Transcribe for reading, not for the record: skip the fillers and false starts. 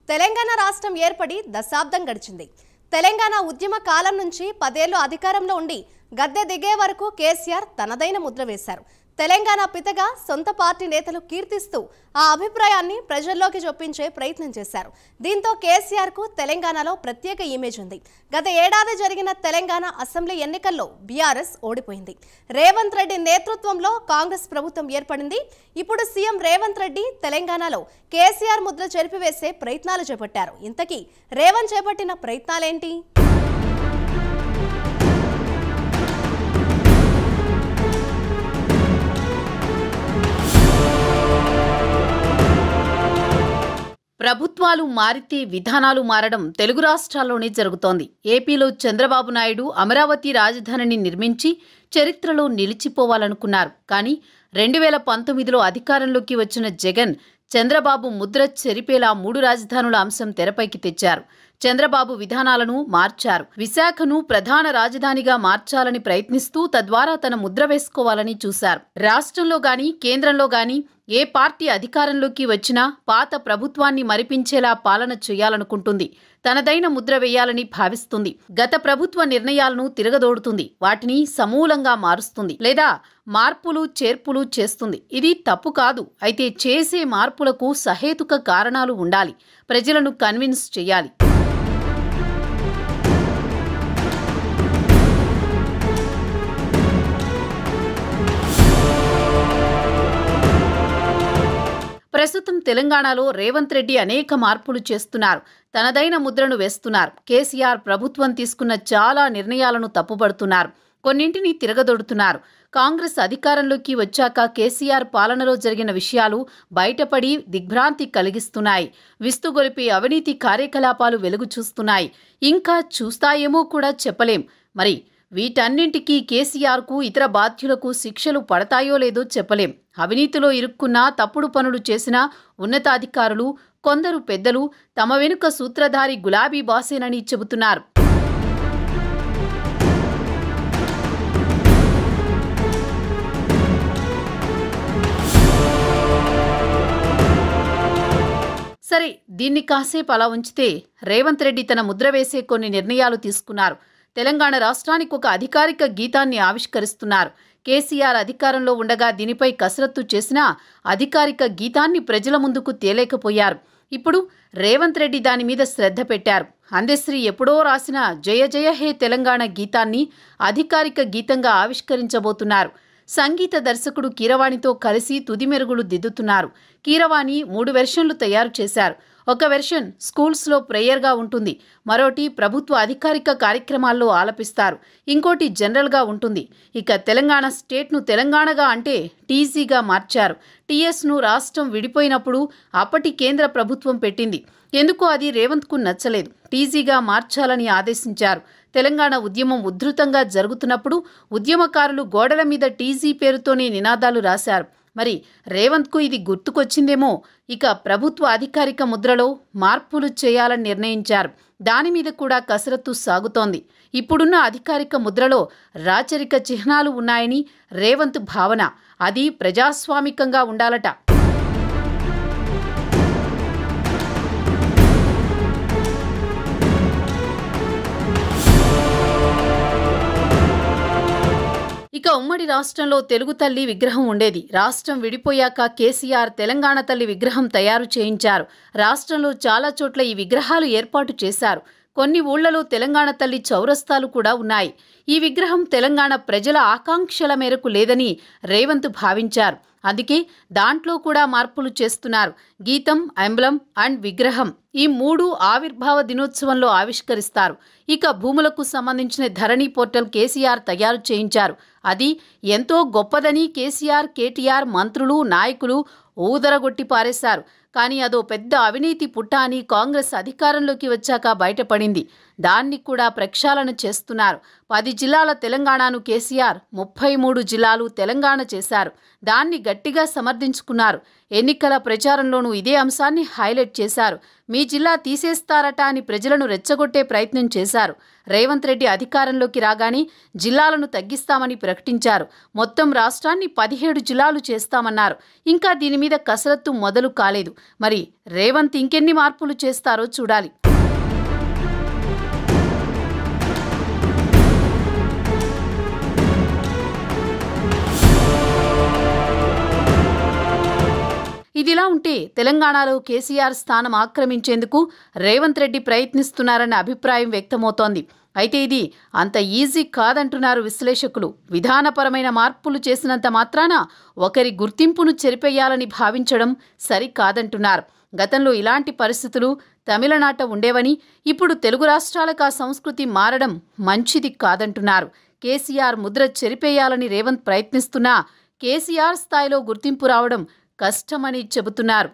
తెలంగాణ రాష్ట్రం ఏర్పడి దశాబ్దం గడిచింది. తెలంగాణ ఉద్యమ కాలం నుంచి 10 ఏళ్లు అధికారంలో ఉండి గద్దె దిగే వరకు కేసీఆర్ తనదైన ముద్ర వేశారు. తెలంగాణ పితగా సొంత పార్టీ నేతలు కీర్తిస్తూ ఆ అభిప్రాయాన్ని ప్రజల్లోకి చొప్పించే ప్రయత్నం చేశారు. దీంతో కేసీఆర్ కు తెలంగాణలో ప్రత్యేక ఇమేజ్ ఉంది. గత ఏడాది జరిగిన తెలంగాణ అసెంబ్లీ ఎన్నికల్లో బీఆర్ఎస్ ఓడిపోయింది. రేవంత్ రెడ్డి నేతృత్వంలో కాంగ్రెస్ ప్రభుత్వం ఏర్పడింది. ఇప్పుడు సీఎం రేవంత్ రెడ్డి తెలంగాణలో కేసీఆర్ ముద్ర చెరిపివేసే ప్రయత్నాలు చేపట్టారు. ఇంతకీ రేవంత్ చేపట్టిన ప్రయత్నాలేంటి? ప్రభుత్వాలు మారితే విధానాలు మారడం తెలుగు రాష్ట్రాల్లోనే జరుగుతోంది. ఏపీలో చంద్రబాబు నాయుడు అమరావతి రాజధానిని నిర్మించి చరిత్రలో నిలిచిపోవాలనుకున్నారు. కానీ 2019లో అధికారంలోకి వచ్చిన జగన్ చంద్రబాబు ముద్ర చెరిపేలా 3 రాజధానుల అంశం తెరపైకి తెచ్చారు. చంద్రబాబు విధానాలను మార్చారు. విశాఖను ప్రధాన రాజధానిగా మార్చాలని ప్రయత్నిస్తూ తద్వారా తన ముద్ర వేసుకోవాలని చూశారు. రాష్ట్రంలో గాని కేంద్రంలో గాని ఏ పార్టీ అధికారంలోకి వచ్చినా పాత ప్రభుత్వాన్ని మరిపించేలా పాలన చేయాలనుకుంటుంది. తనదైన ముద్ర వేయాలని భావిస్తుంది. గత ప్రభుత్వ నిర్ణయాలను తిరగదోడుతుంది. వాటిని సమూలంగా మారుస్తుంది లేదా మార్పులు చేర్పులు చేస్తుంది. ఇది తప్పు కాదు. అయితే చేసే మార్పులకు సహేతుక కారణాలు ఉండాలి. ప్రజలను కన్విన్స్ చేయాలి. ప్రస్తుతం తెలంగాణలో రేవంత్ రెడ్డి అనేక మార్పులు చేస్తున్నారు. తనదైన ముద్రను వేస్తున్నారు. కేసీఆర్ ప్రభుత్వం తీసుకున్న చాలా నిర్ణయాలను తప్పుపడుతున్నారు. కొన్నింటిని తిరగదొడుతున్నారు. కాంగ్రెస్ అధికారంలోకి వచ్చాక కేసీఆర్ పాలనలో జరిగిన విషయాలు బయటపడి దిగ్భ్రాంతి కలిగిస్తున్నాయి. విస్తుగొలిపే అవినీతి కార్యకలాపాలు వెలుగు చూస్తున్నాయి. ఇంకా చూస్తాయేమో కూడా చెప్పలేం. మరి వీటన్నింటికీ కేసీఆర్కు ఇతర బాధ్యులకు శిక్షలు పడతాయో లేదో చెప్పలేం. అవినీతిలో ఇరుక్కున్నా తప్పుడు పనులు చేసిన ఉన్నతాధికారులు కొందరు పెద్దలు తమ వెనుక సూత్రధారి గులాబీ బాసేనని చెబుతున్నారు. సరే, దీన్ని కాసేపు అలా ఉంచితే రేవంత్ రెడ్డి తన ముద్ర వేసే కొన్ని నిర్ణయాలు తీసుకున్నారు. తెలంగాణ రాష్ట్రానికి ఒక అధికారిక గీతాన్ని ఆవిష్కరిస్తున్నారు. కేసీఆర్ అధికారంలో ఉండగా దీనిపై కసరత్తు చేసినా అధికారిక గీతాన్ని ప్రజల ముందుకు తేలేకపోయారు. ఇప్పుడు రేవంత్ రెడ్డి దాని మీద శ్రద్ధ పెట్టారు. అందశ్రీ ఎప్పుడో రాసిన జయ జయ హే తెలంగాణ గీతాన్ని అధికారిక గీతంగా ఆవిష్కరించబోతున్నారు. సంగీత దర్శకుడు కీరవాణితో కలిసి తుది మెరుగులు దిద్దుతున్నారు. కీరవాణి 3 వెర్షన్లు తయారు చేశారు. ఒక వెర్షన్ స్కూల్స్లో ప్రేయర్గా ఉంటుంది. మరోటి ప్రభుత్వ అధికారిక కార్యక్రమాల్లో ఆలపిస్తారు. ఇంకోటి జనరల్గా ఉంటుంది. ఇక తెలంగాణ స్టేట్ను తెలంగాణగా అంటే టీజీగా మార్చారు. టీఎస్ను రాష్ట్రం విడిపోయినప్పుడు అప్పటి కేంద్ర ప్రభుత్వం పెట్టింది. ఎందుకో అది రేవంత్కు నచ్చలేదు. టీజీగా మార్చాలని ఆదేశించారు. తెలంగాణ ఉద్యమం ఉధృతంగా జరుగుతున్నప్పుడు ఉద్యమకారులు గోడల మీద టీజీ పేరుతోనే నినాదాలు రాశారు. మరి రేవంత్కు ఇది గుర్తుకొచ్చిందేమో. ఇక ప్రభుత్వ అధికారిక ముద్రలో మార్పులు చేయాలని నిర్ణయించారు. దాని మీద కూడా కసరత్తు సాగుతోంది. ఇప్పుడున్న అధికారిక ముద్రలో రాచరిక చిహ్నాలు ఉన్నాయని రేవంత్ భావన. అది ప్రజాస్వామికంగా ఉండాలట. ఇక ఉమ్మడి రాష్ట్రంలో తెలుగు తల్లి విగ్రహం ఉండేది. రాష్ట్రం విడిపోయాక కేసీఆర్ తెలంగాణ తల్లి విగ్రహం తయారు చేయించారు. రాష్ట్రంలో చాలా చోట్ల ఈ విగ్రహాలు ఏర్పాటు చేశారు. కొన్ని ఊళ్లలో తెలంగాణ తల్లి చౌరస్తాలు కూడా ఉన్నాయి. ఈ విగ్రహం తెలంగాణ ప్రజల ఆకాంక్షల మేరకు లేదని రేవంత్ భావించారు. అందుకే దాంట్లో కూడా మార్పులు చేస్తున్నారు. గీతం, ఎంబ్లం అండ్ విగ్రహం ఈ 3 ఆవిర్భావ దినోత్సవంలో ఆవిష్కరిస్తారు. ఇక భూములకు సంబంధించిన ధరణి పోర్టల్ కేసీఆర్ తయారు చేయించారు. అది ఎంతో గొప్పదని కేసీఆర్, కేటీఆర్, మంత్రులు, నాయకులు ఊదరగొట్టి పారేశారు. కానీ అదో పెద్ద అవినీతి పుట్ట అని కాంగ్రెస్ అధికారంలోకి వచ్చాక బయటపడింది. దాన్ని కూడా ప్రక్షాళన చేస్తున్నారు. 10 జిల్లాల తెలంగాణను కేసీఆర్ 33 జిల్లాలు తెలంగాణ చేశారు. దాన్ని గట్టిగా సమర్థించుకున్నారు. ఎన్నికల ప్రచారంలోనూ ఇదే అంశాన్ని హైలైట్ చేశారు. మీ జిల్లా తీసేస్తారట అని ప్రజలను రెచ్చగొట్టే ప్రయత్నం చేశారు. రేవంత్ రెడ్డి అధికారంలోకి రాగానే జిల్లాలను తగ్గిస్తామని ప్రకటించారు. మొత్తం రాష్ట్రాన్ని 17 జిల్లాలు చేస్తామన్నారు. ఇంకా దీని మీద కసరత్తు మొదలు కాలేదు. మరి రేవంత్ ఇంకెన్ని మార్పులు చేస్తారో చూడాలి. ఇదిలా ఉంటే తెలంగాణలో కేసీఆర్ స్థానం ఆక్రమించేందుకు రేవంత్ రెడ్డి ప్రయత్నిస్తున్నారన్న అభిప్రాయం వ్యక్తమవుతోంది. అయితే ఇది అంత ఈజీ కాదంటున్నారు విశ్లేషకులు. విధానపరమైన మార్పులు చేసినంత మాత్రాన ఒకరి గుర్తింపును చెరిపేయాలని భావించడం సరికాదంటున్నారు. గతంలో ఇలాంటి పరిస్థితులు తమిళనాట ఉండేవని, ఇప్పుడు తెలుగు రాష్ట్రాలకు ఆ సంస్కృతి మారడం మంచిది కాదంటున్నారు. కేసీఆర్ ముద్ర చెరిపేయాలని రేవంత్ ప్రయత్నిస్తున్నా కేసీఆర్ స్థాయిలో గుర్తింపు రావడం కష్టమని చెబుతున్నారు.